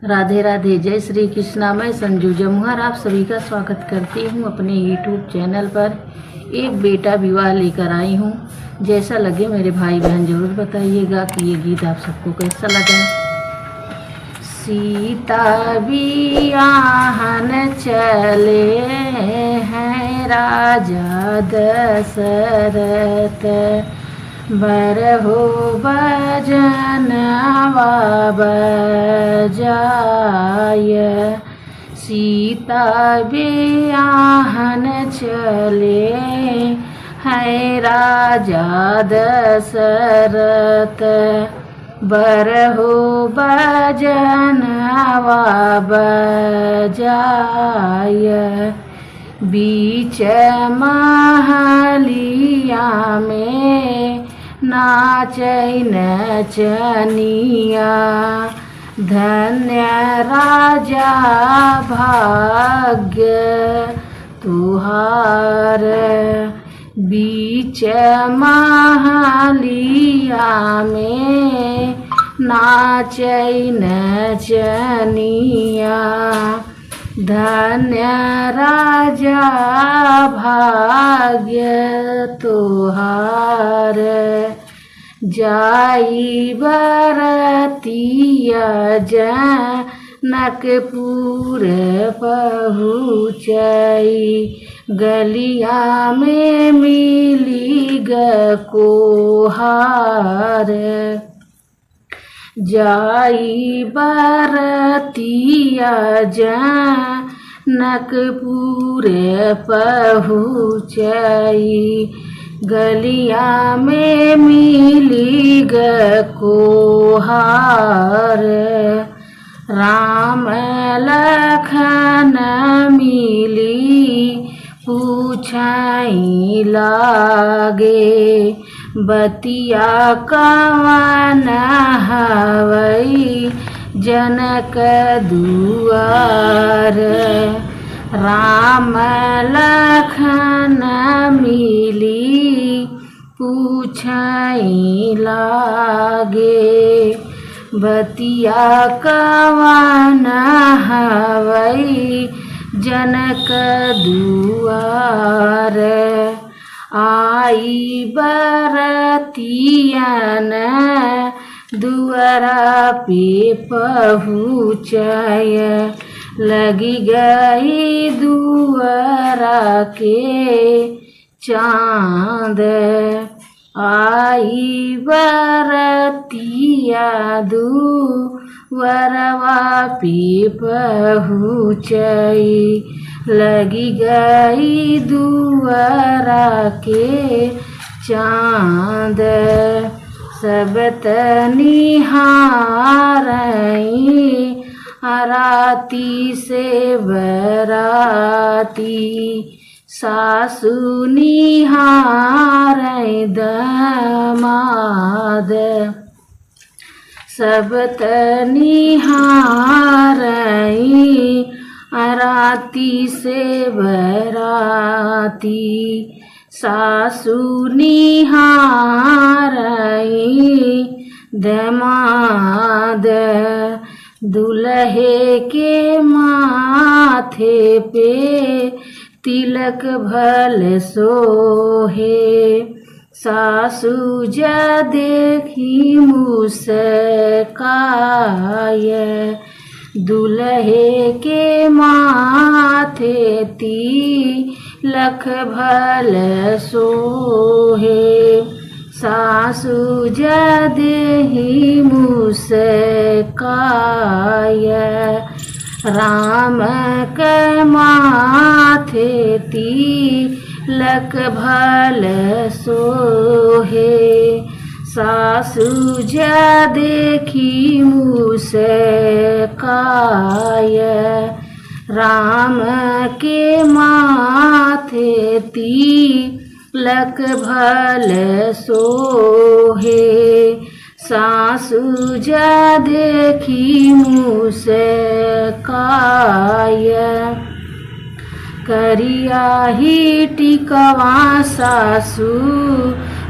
राधे राधे, जय श्री कृष्णा। मैं संजू जमुहर आप सभी का स्वागत करती हूँ अपने यूट्यूब चैनल पर। एक बेटा विवाह लेकर आई हूँ। जैसा लगे मेरे भाई बहन जरूर बताइएगा कि ये गीत आप सबको कैसा लगा। सीता बियाहन चले हैं राजा दशरथ, बरहो बजनवा बजाय। सीता बियाहन चले हैं राजा दशरथ, बरहो बजनवा बजाय। बीच महलिया में नाचै नचनिया, धन्य राजा भाग्य तुहार। बीच महलिया में नाचै नचनिया, धन्य राजा भाग्य तुहार। जाई बरतिया जनकपुर पहुँचई, गलिया में मिली कोहार। जाई बरतिया जनकपुर पहुँचई, गलिया में मिली कोहार। राम लखन मिली पूछई लागे, बतिया कवन हवई जनक दुआर। राम लखन मिली पूछई लागे, बतिया कवन हवई जनक दुआर। आई बरतियन दुआरा पे पहुँचय, लगी गई दुआरा के चाँद। आई बरतिया दुआरवा पे पहुँचई, लगी गई दुआरा के चाँद। सब तनिहारई राती से बराती, सासु निहारई दमाद। सब तनिहारई राती से बराती, सासु निहारई दमाद। दुल्हे के माथे पे तिलक भल सोहे, सासु जा देखी मुस्काय। दुल्हे के माथे तिलक भल सोहे, सासु जा देहि मुस्काय। राम के माथे तिलक भल सोहे, सासु जा देखी मुस्काय। राम के माथे तिलक भल सोहे, सासु जा देखी मुस्काय। करिया ही टिकवा सासु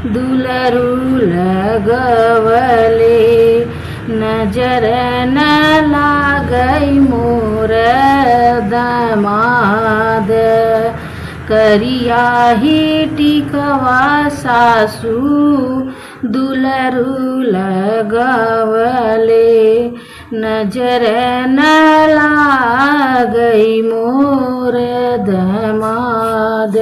दुलरू लगवले, नजर न लागत गई मोर दमाद। करिया ही टिकवा सासू दुलरू लगवले, नजर न लागई मोर दमाद।